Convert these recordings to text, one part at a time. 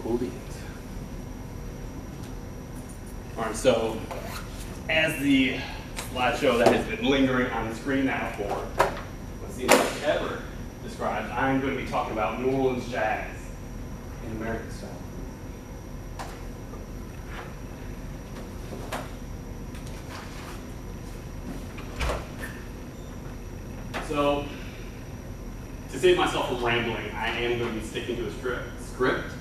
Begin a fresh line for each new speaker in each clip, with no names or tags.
Cool. All right, so as the slideshow that has been lingering on the screen now for, let's see if I can ever describe, I'm going to be talking about New Orleans jazz in American style. So, to save myself from rambling, I am going to be sticking to a script,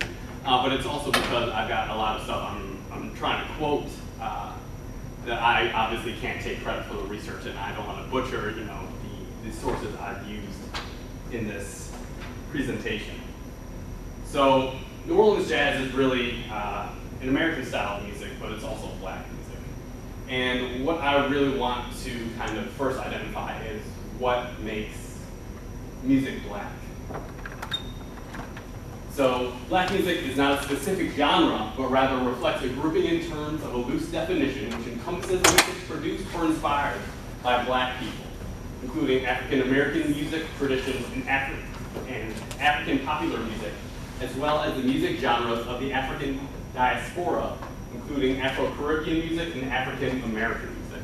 but it's also because I've got a lot of stuff I'm trying to quote that I obviously can't take credit for the research, and I don't want to butcher, the sources I've used in this presentation. So, New Orleans jazz is really an American style of music, but it's also black music. And what I really want to kind of first identify is what makes music black. So, black music is not a specific genre, but rather reflects a grouping in terms of a loose definition which encompasses music produced or inspired by black people, including African American music traditions and African popular music, as well as the music genres of the African diaspora, including Afro-Caribbean music and African American music.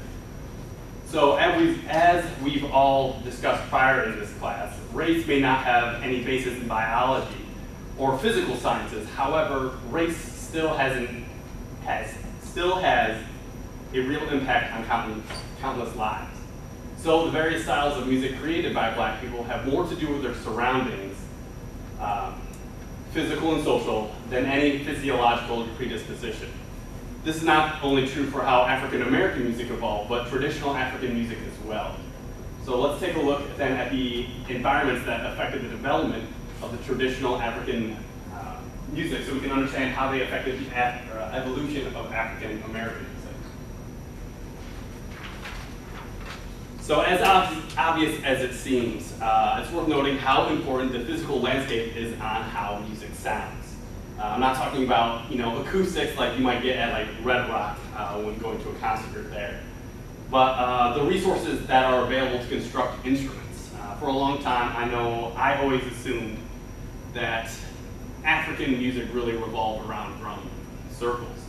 So as we've all discussed prior in this class, race may not have any basis in biology or physical sciences. However, race still has a real impact on countless lives. So the various styles of music created by black people have more to do with their surroundings, physical and social, than any physiological predisposition. This is not only true for how African American music evolved, but traditional African music as well. So let's take a look then at the environments that affected the development of the traditional African music, so we can understand how they affected the evolution of African American music. So as obvious as it seems, it's worth noting how important the physical landscape is on how music sounds. I'm not talking about acoustics like you might get at like Red Rock when going to a concert there, but the resources that are available to construct instruments. For a long time, I always assumed that African music really revolved around drum circles.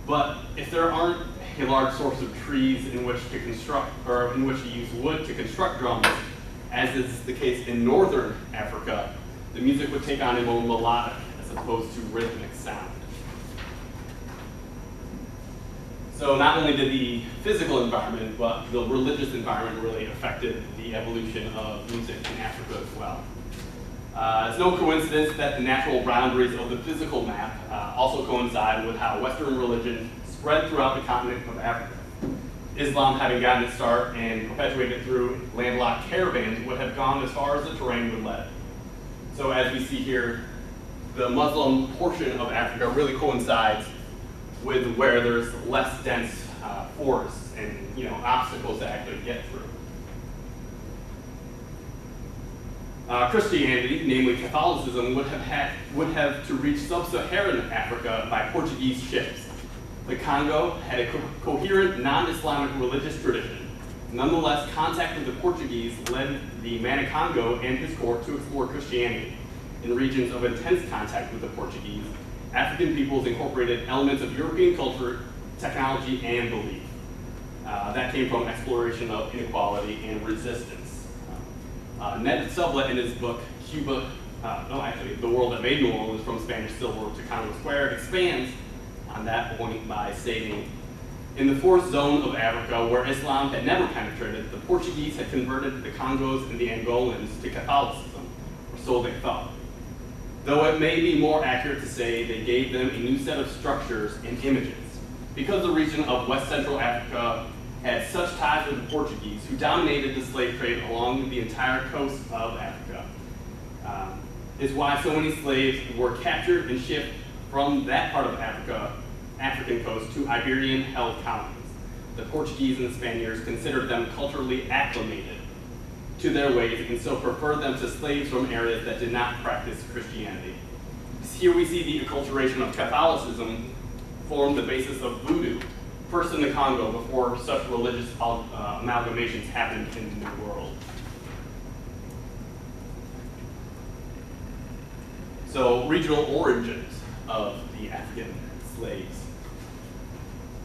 But if there aren't a large source of trees in which to construct, or in which to use wood to construct drums, as is the case in northern Africa, the music would take on a more melodic as opposed to rhythmic sound. So not only did the physical environment, but the religious environment really affected the evolution of music in Africa as well. It's no coincidence that the natural boundaries of the physical map also coincide with how Western religion spread throughout the continent of Africa. Islam, having gotten its start and perpetuated through landlocked caravans, would have gone as far as the terrain would let it. So as we see here, the Muslim portion of Africa really coincides with where there's less dense forests and obstacles to actually get through. Christianity, namely Catholicism, would have to reach sub-Saharan Africa by Portuguese ships. The Congo had a coherent non-Islamic religious tradition. Nonetheless, contact with the Portuguese led the Manicongo and his court to explore Christianity. In regions of intense contact with the Portuguese, African peoples incorporated elements of European culture, technology, and belief. That came from exploration of inequality and resistance. Ned Sublette, in his book, The World That Made New Orleans, From Spanish Silver to Congo Square, expands on that point by stating, in the fourth zone of Africa, where Islam had never penetrated, the Portuguese had converted the Congos and the Angolans to Catholicism, or so they thought. Though it may be more accurate to say they gave them a new set of structures and images. Because the region of West Central Africa had such ties with the Portuguese, who dominated the slave trade along the entire coast of Africa, is why so many slaves were captured and shipped from that part of Africa, African coast, to Iberian-held colonies. The Portuguese and the Spaniards considered them culturally acclimated to their ways and so preferred them to slaves from areas that did not practice Christianity. Here we see the acculturation of Catholicism formed the basis of voodoo, first in the Congo before such religious amalgamations happened in the New World. So regional origins of the African slaves.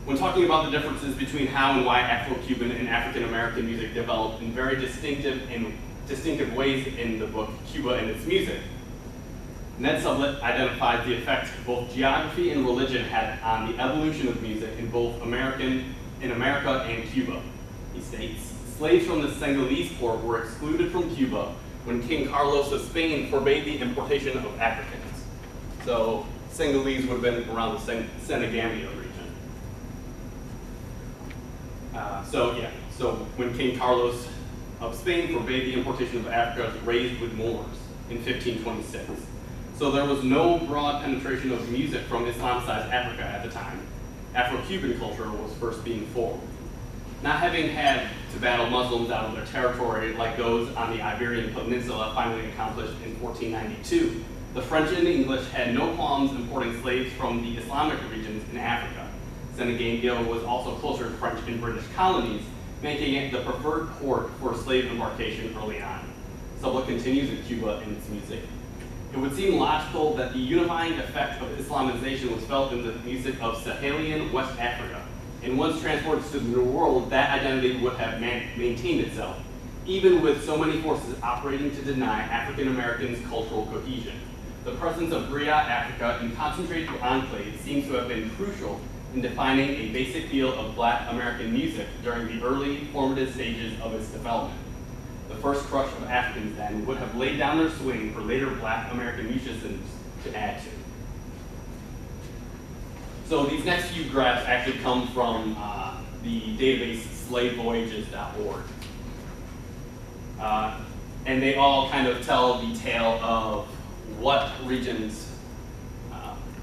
When talking about the differences between how and why Afro-Cuban and African-American music developed in very distinctive ways in the book Cuba and Its Music, Ned Sublette identified the effect both geography and religion had on the evolution of music in both America and Cuba. He states, slaves from the Senegalese port were excluded from Cuba when King Carlos of Spain forbade the importation of Africans. So Senegalese would have been around the Senegambia region. So when King Carlos of Spain forbade the importation of Africans raised with Moors in 1526. So there was no broad penetration of music from Islamicized Africa at the time. Afro-Cuban culture was first being formed. Not having had to battle Muslims out of their territory like those on the Iberian Peninsula finally accomplished in 1492, the French and English had no qualms importing slaves from the Islamic regions in Africa. Senegambia was also closer to French and British colonies, making it the preferred port for slave embarkation early on. Sublette continues in Cuba in its music. It would seem logical that the unifying effect of Islamization was felt in the music of Sahelian West Africa. And once transported to the New World, that identity would have maintained itself, even with so many forces operating to deny African Americans cultural cohesion. The presence of Griot Africa in concentrated enclaves seems to have been crucial in defining a basic field of Black American music during the early formative stages of its development. The first crush of Africans then would have laid down their swing for later Black American musicians to add to. So these next few graphs actually come from the database slavevoyages.org. And they all kind of tell the tale of what regions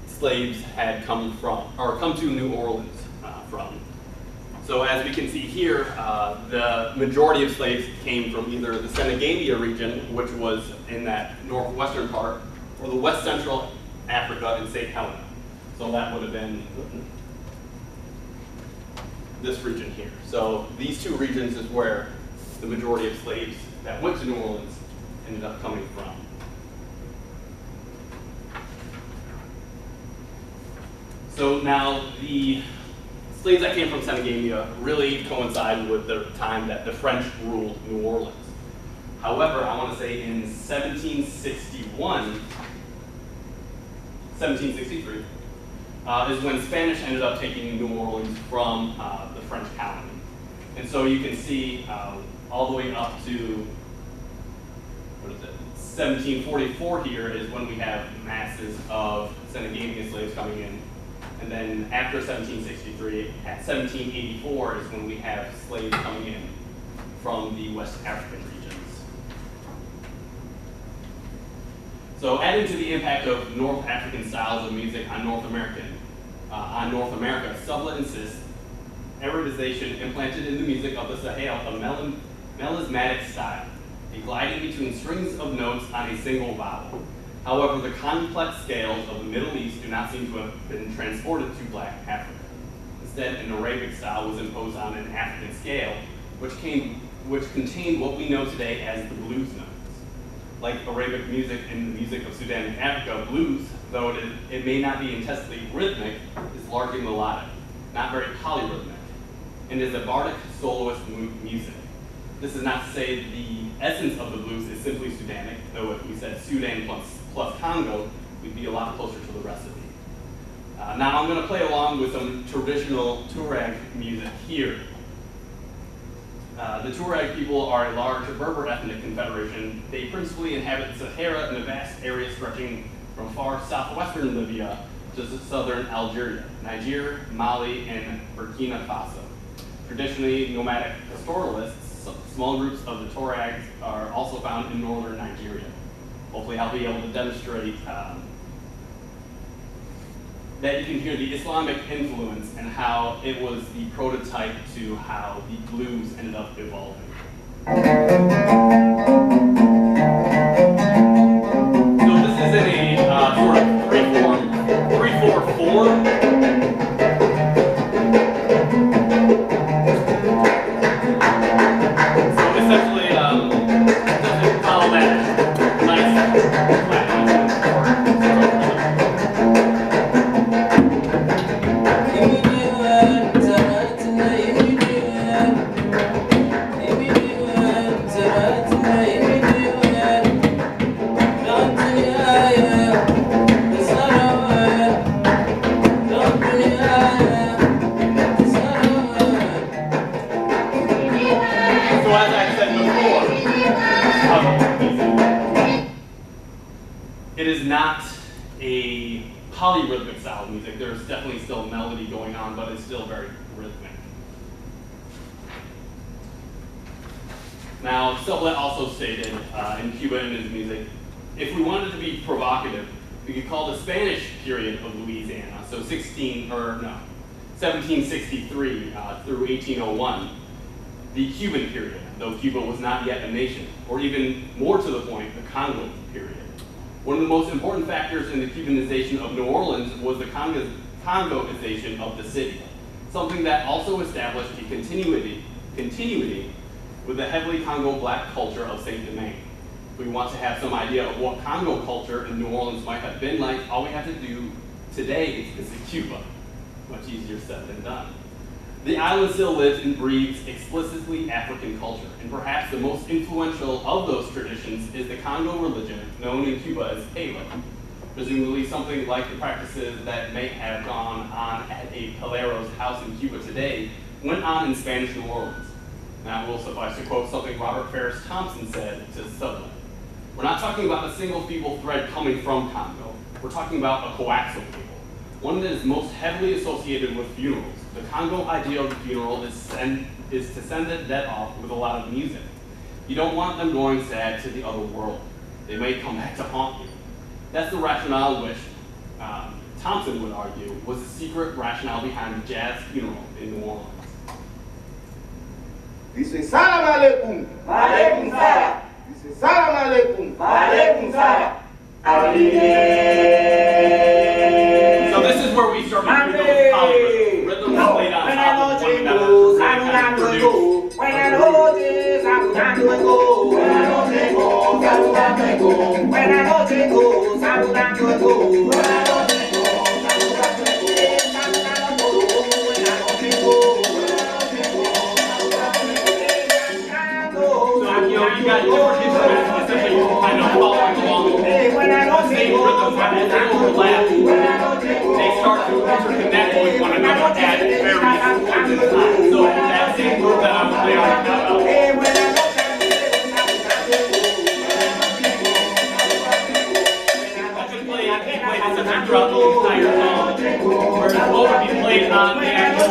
slaves had come from, or come to New Orleans from. So as we can see here, the majority of slaves came from either the Senegambia region, which was in that northwestern part, or the west central Africa in St. Helena. So that would have been this region here. So these two regions is where the majority of slaves that went to New Orleans ended up coming from. So now the slaves that came from Senegambia really coincided with the time that the French ruled New Orleans. However, I want to say in 1763, is when Spanish ended up taking New Orleans from the French colony. And so you can see all the way up to, 1744 here is when we have masses of Senegambian slaves coming in. And then after 1763, at 1784 is when we have slaves coming in from the West African regions. So adding to the impact of North African styles of music on North America, Sublette insists Arabization implanted in the music of the Sahel a melismatic style, a gliding between strings of notes on a single vowel. However, the complex scales of the Middle East do not seem to have been transported to Black Africa. Instead, an Arabic style was imposed on an African scale, which contained what we know today as the blues notes. Like Arabic music and the music of Sudan and Africa, blues, though it may not be intensely rhythmic, is largely melodic, not very polyrhythmic, and is a bardic soloist music. This is not to say the essence of the blues is simply Sudanic, though if we said Sudan plus Congo, we'd be a lot closer to the recipe. Now I'm going to play along with some traditional Tuareg music here. The Tuareg people are a large Berber ethnic confederation. They principally inhabit the Sahara in a vast area stretching from far southwestern Libya to southern Algeria, Niger, Mali, and Burkina Faso. Traditionally nomadic pastoralists, small groups of the Tuaregs are also found in northern Nigeria. Hopefully I'll be able to demonstrate that you can hear the Islamic influence and how it was the prototype to how the blues ended up evolving. So this is in a sort of 3/4 form. So essentially, doesn't follow that nice flat note. It is not a polyrhythmic style of music. There's definitely still melody going on, but it's still very rhythmic. Now, Sublette also stated in Cuba in his music, if we wanted to be provocative, we could call the Spanish period of Louisiana, so 1763 through 1801, the Cuban period, though Cuba was not yet a nation, or even more to the point, the Congo period. One of the most important factors in the Cubanization of New Orleans was the Congoization of the city, something that also established a continuity with the heavily Congo black culture of Saint Domingue. If we want to have some idea of what Congo culture in New Orleans might have been like, all we have to do today is visit Cuba. Much easier said than done. The island still lives and breathes explicitly African culture, and perhaps the most influential of those traditions is the Congo religion known in Cuba as Palo. Presumably something like the practices that may have gone on at a Palero's house in Cuba today went on in Spanish New Orleans. Now it will suffice to quote something Robert Ferris Thompson said to Sublette. We're not talking about a single feeble thread coming from Congo. We're talking about a coaxial cable, one that is most heavily associated with funerals. The Congo idea of the funeral is to send the dead off with a lot of music. You don't want them going sad to the other world. They may come back to haunt you. That's the rationale which Thompson would argue was the secret rationale behind the jazz funeral in New Orleans.
Dice salam alaikum.
Alaikum salam.
Dice salam alaikum.
Alaikum salam.
So this is where we start to hear those polyrhythms. Rhythms played on top of one another to kind of produce. You got different instruments, essentially kind of following along the same rhythms, but as they overlap, they start to interconnect with one another at various points in time. So that same group that I was playing on now, I can play this essentially throughout the entire song, whereas what would be played on the actual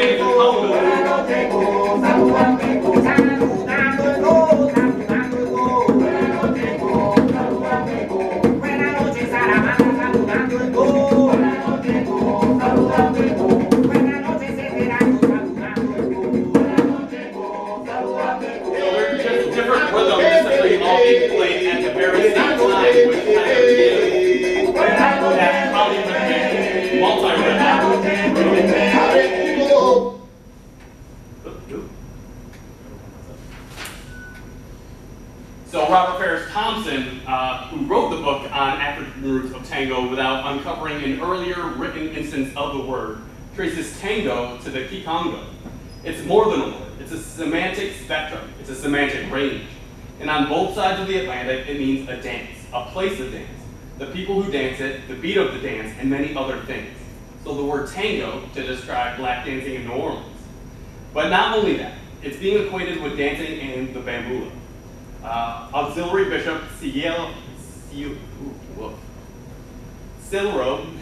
Jamaican conga. So Robert Ferris Thompson, who wrote the book on African roots of tango without uncovering an earlier written instance of the word, traces tango to the Kikongo. It's more than a word. It's a semantic spectrum. It's a semantic range. And on both sides of the Atlantic, it means a dance, a place of dance, the people who dance it, the beat of the dance, and many other things. So the word tango to describe black dancing in New Orleans. But not only that, it's being equated with dancing in the bambula. Auxiliary Bishop Cilero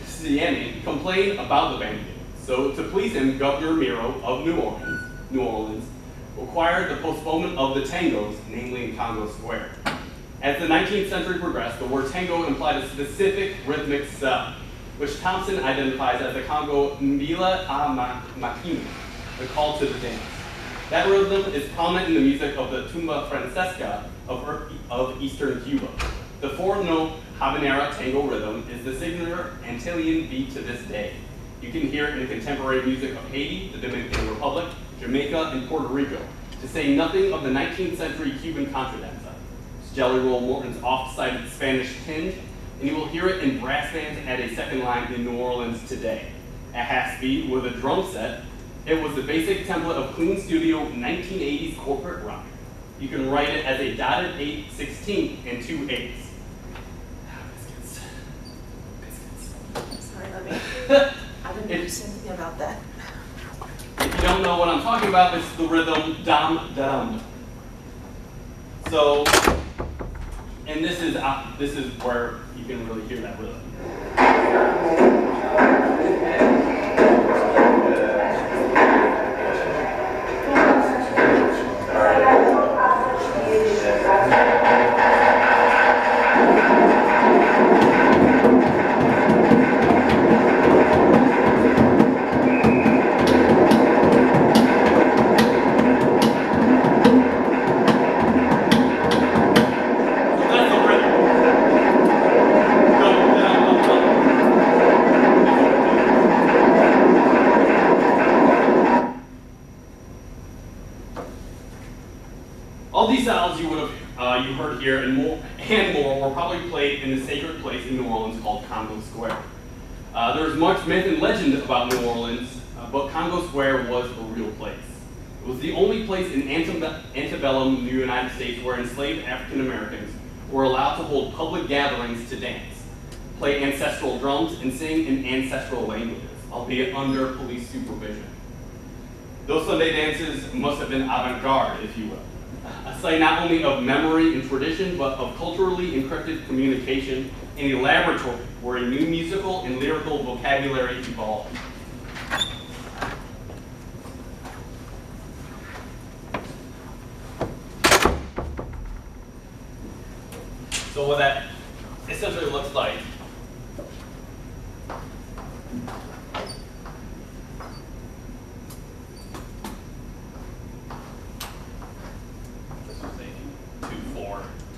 Sieni complained about the bambula. So to please him, Governor Miro of New Orleans required the postponement of the tangos, namely in Congo Square. As the 19th century progressed, the word tango implied a specific rhythmic cell, which Thompson identifies as the Congo Mbila a Makina, the call to the dance. That rhythm is prominent in the music of the Tumba Francesca of Eastern Cuba. The four-note habanera tango rhythm is the signature Antillean beat to this day. You can hear it in the contemporary music of Haiti, the Dominican Republic, Jamaica, and Puerto Rico, to say nothing of the 19th century Cuban contradanza. It's Jelly Roll Morton's oft-cited Spanish tinge, and you will hear it in brass bands at a second line in New Orleans today. At half speed with a drum set, it was the basic template of clean studio 1980s corporate rock. You can write it as a dotted 8/16 and 2/8. Biscuits.
Sorry, let me. I didn't understand anything about that.
If you don't know what I'm talking about, it's the rhythm dam-dam. So, and this is where you can really hear that rhythm. All these styles you would have you heard here and more were probably played in the sacred place in New Orleans called Congo Square. There's much myth and legend about New Orleans, but Congo Square was a real place. It was the only place in antebellum New United States where enslaved African Americans were allowed to hold public gatherings to dance, play ancestral drums, and sing in ancestral languages, albeit under police supervision. Those Sunday dances must have been avant-garde, if you will. A site not only of memory and tradition, but of culturally encrypted communication in a laboratory where a new musical and lyrical vocabulary evolved. So what that essentially looks like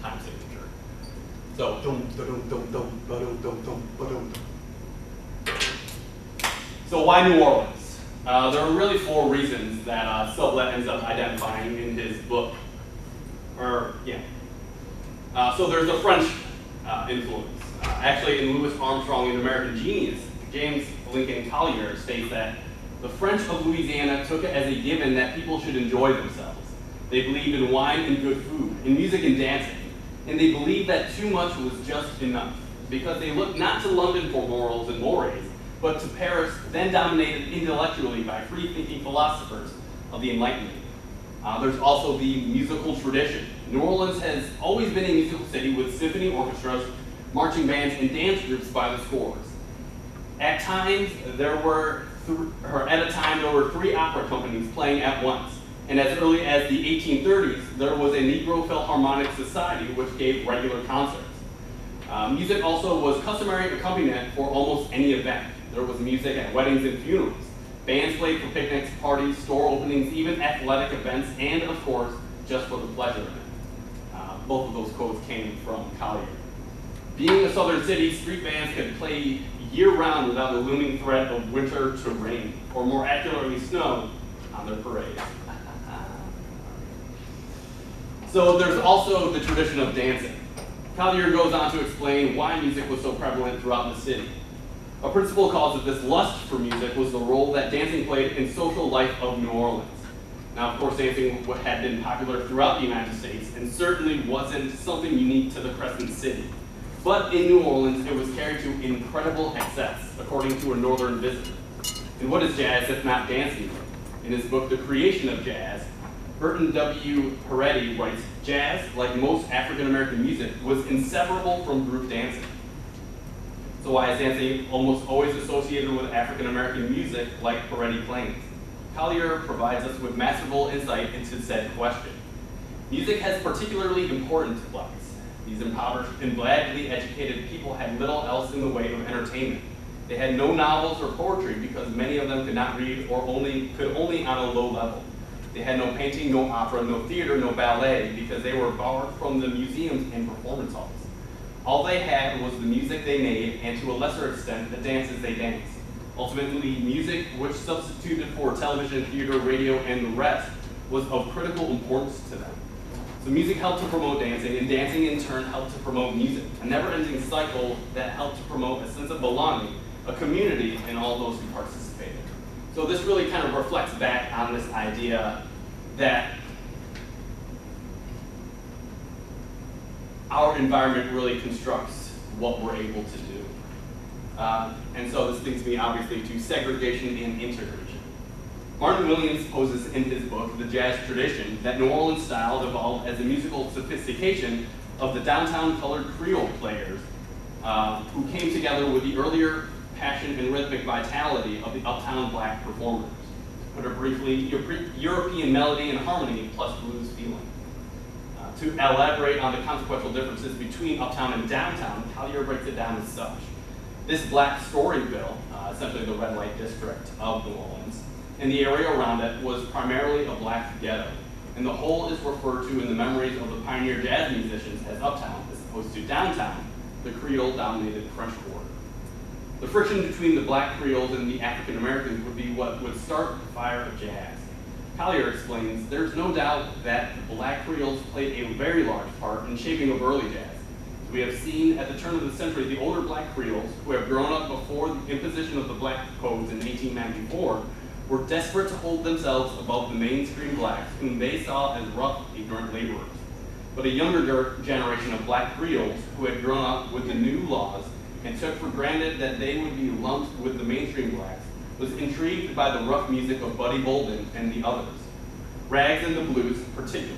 time signature. So, so why New Orleans? There are really 4 reasons that Sublette ends up identifying in his book. So there's a French influence. Actually, in Louis Armstrong and American Genius, James Lincoln Collier states that the French of Louisiana took it as a given that people should enjoy themselves. They believed in wine and good food, in music and dancing. And they believed that too much was just enough, because they looked not to London for morals and mores, but to Paris, then dominated intellectually by free-thinking philosophers of the Enlightenment. There's also the musical tradition. New Orleans has always been a musical city with symphony orchestras, marching bands, and dance groups by the scores. At times, there were 3 opera companies playing at once. And as early as the 1830s, there was a Negro Philharmonic Society which gave regular concerts. Music also was customary accompaniment for almost any event. There was music at weddings and funerals. Bands played for picnics, parties, store openings, even athletic events, and of course, just for the pleasure of it. Both of those quotes came from Collier. Being a southern city, street bands could play year-round without the looming threat of winter to rain, or more accurately, snow on their parades. So there's also the tradition of dancing. Collier goes on to explain why music was so prevalent throughout the city. A principal cause of this lust for music was the role that dancing played in social life of New Orleans. Now, of course, dancing had been popular throughout the United States and certainly wasn't something unique to the Crescent City. But in New Orleans, it was carried to incredible excess, according to a northern visitor. And what is jazz if not dancing? In his book, The Creation of Jazz, Burton W. Peretti writes, jazz, like most African-American music, was inseparable from group dancing. So why is dancing almost always associated with African-American music, like Peretti claims? Collier provides us with masterful insight into said question. Music has particularly important place. These impoverished and badly educated people had little else in the way of entertainment. They had no novels or poetry because many of them could not read or could only on a low level. They had no painting, no opera, no theater, no ballet, because they were borrowed from the museums and performance halls. All they had was the music they made, and to a lesser extent, the dances they danced. Ultimately, music, which substituted for television, theater, radio, and the rest, was of critical importance to them. So music helped to promote dancing, and dancing in turn helped to promote music, a never-ending cycle that helped to promote a sense of belonging, a community, and all those who participated. So this really kind of reflects back on this idea that our environment really constructs what we're able to do. And so this leads me obviously to segregation and integration. Martin Williams poses in his book, The Jazz Tradition, that New Orleans style evolved as the musical sophistication of the downtown colored Creole players who came together with the earlier passion and rhythmic vitality of the uptown black performers. Put it briefly, European melody and harmony plus blues feeling. To elaborate on the consequential differences between uptown and downtown, Collier breaks it down as such. This black Storyville, essentially the red light district of New Orleans, and the area around it was primarily a black ghetto, and the whole is referred to in the memories of the pioneer jazz musicians as uptown, as opposed to downtown, the Creole-dominated French Quarter. The friction between the black Creoles and the African Americans would be what would start the fire of jazz. Collier explains, there's no doubt that the black Creoles played a very large part in shaping of early jazz. We have seen at the turn of the century the older black Creoles, who have grown up before the imposition of the black codes in 1894, were desperate to hold themselves above the mainstream blacks whom they saw as rough, ignorant laborers. But a younger generation of black Creoles who had grown up with the new laws and took for granted that they would be lumped with the mainstream blacks was intrigued by the rough music of Buddy Bolden and the others, rags and the blues particularly.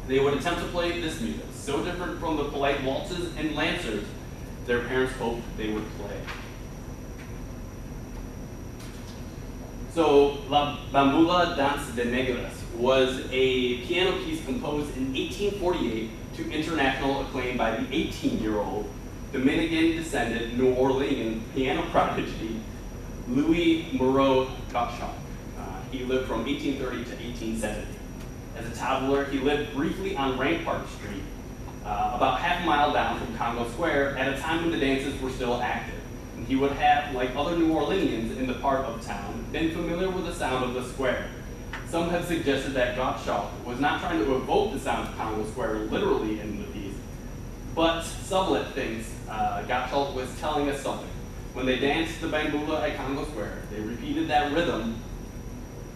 They would attempt to play this music, so different from the polite waltzes and lancers their parents hoped they would play. So, La Bamboula Danse de Negres was a piano piece composed in 1848 to international acclaim by the 18-year-old Dominican-descended New Orleans piano prodigy Louis Moreau Gottschalk. He lived from 1830 to 1870. As a toddler, he lived briefly on Rampart Street, about half a mile down from Congo Square, at a time when the dances were still active. And he would have, like other New Orleanians in the part of town, been familiar with the sound of the square. Some have suggested that Gottschalk was not trying to evoke the sound of Congo Square literally in the piece, but Sublette thinks Gottschalk was telling us something. When they danced the bambula at Congo Square, they repeated that rhythm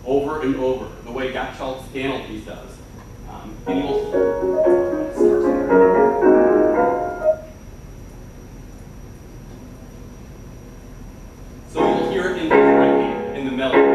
over and over, the way Gottschalk's piano piece does. And you'll hear it in the right hand, in the melody.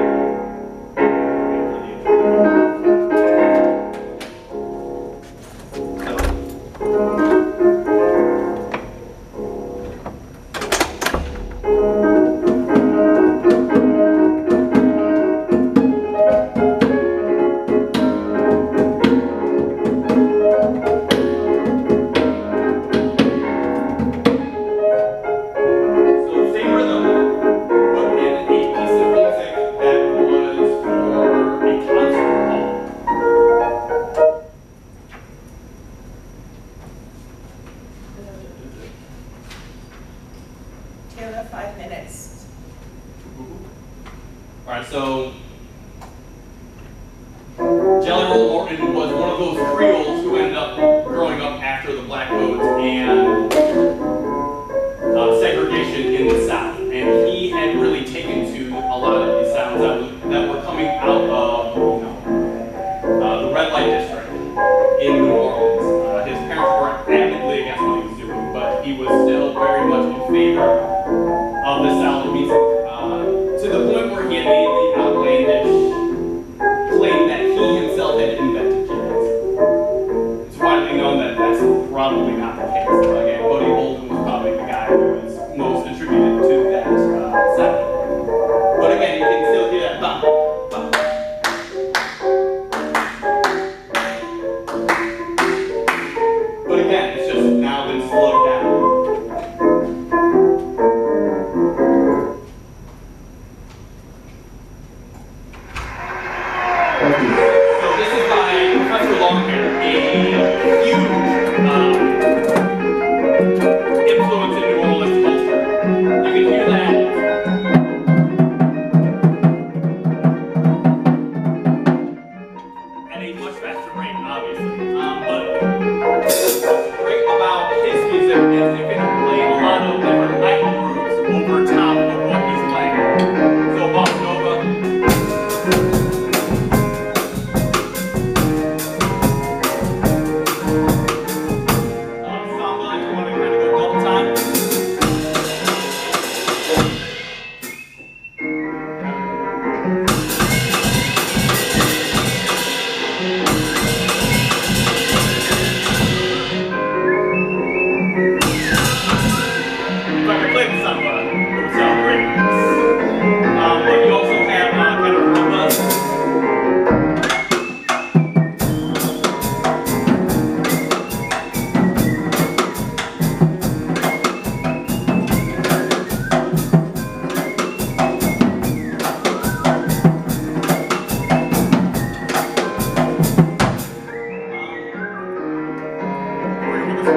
But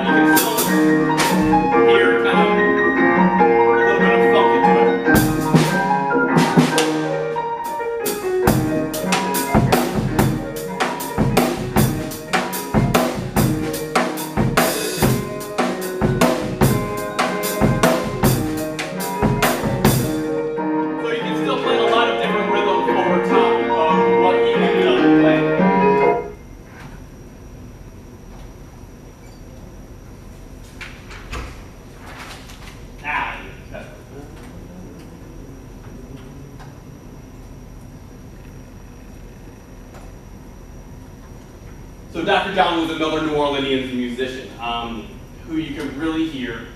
you can still hear kind of a little bit of funk into it. So you can still play a lot of different rhythms over top of what he ended up playing. So Dr. John was another New Orleanian musician who you could really hear.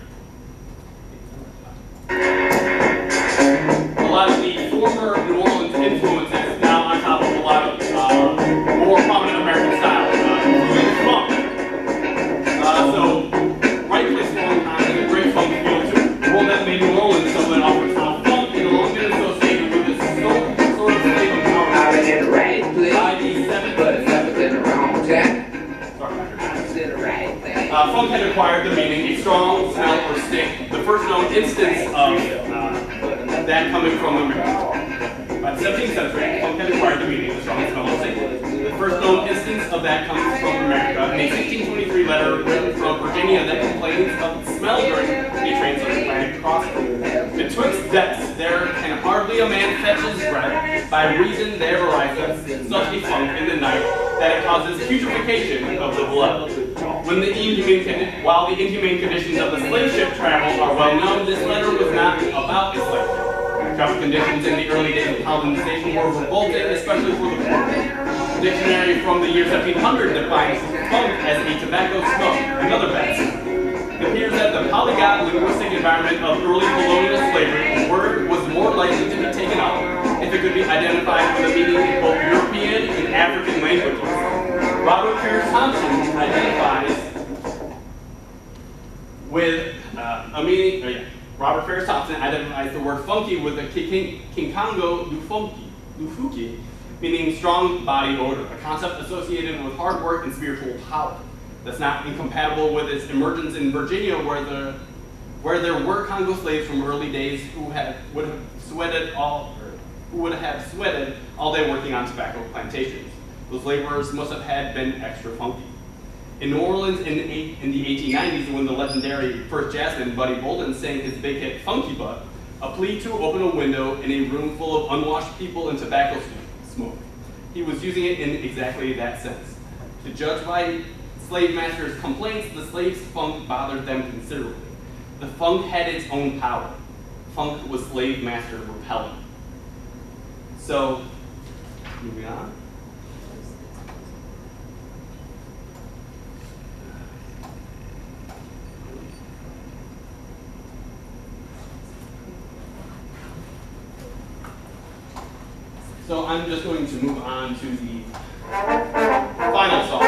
A lot of the former New Orleans influences now on top of a lot of more prominent American styles, including funk. So right place, wrong time, has a great funk feel to it. The world that made New Orleans so that offers now funk and long been associated with this sort of state of power.
I've been in the right place,
By the 70s.
but it's never been the wrong time.
Sorry, Dr. John.
I was in the right place.
Funk had acquired the meaning a strong smell or stink. The first known instance of that coming from America. By the 17th century, funk had acquired the meaning a strong smell or stink. The first known instance of that comes from America in a 1623 letter written from Virginia that complains of the smell during a transatlantic crossing. Betwixt depths there can hardly a man fetch his breath, by reason there ariseth such a funk in the night that it causes putrefaction of the blood. While the inhumane conditions of the slave ship travel are well known, this letter was not about a slave ship. Tough conditions in the early days of colonization were revolting, especially for the poor. A dictionary from the year 1700 defines funk as a tobacco smoke, another bad sign. It appears that the polyglot linguistic environment of early colonial slavery, the word was more likely to be taken up if it could be identified with a meaning in both European and African languages. Robert Pierce Thompson identifies with a meaning. Robert Pierce Thompson identifies the word funky with a Kinkango Lufuki, meaning strong body odor, a concept associated with hard work and spiritual power. That's not incompatible with its emergence in Virginia, where there were Congo slaves from early days who would have sweated all day working on tobacco plantations. Those laborers must have been extra funky. In New Orleans in the 1890s, when the legendary first jazzman Buddy Bolden sang his big hit Funky Butt, a plea to open a window in a room full of unwashed people and tobacco smoke. He was using it in exactly that sense. To judge by slave masters' complaints, the slaves' funk bothered them considerably. The funk had its own power. Funk was slave master repellent. So, moving on. So I'm just going to move on to the final song.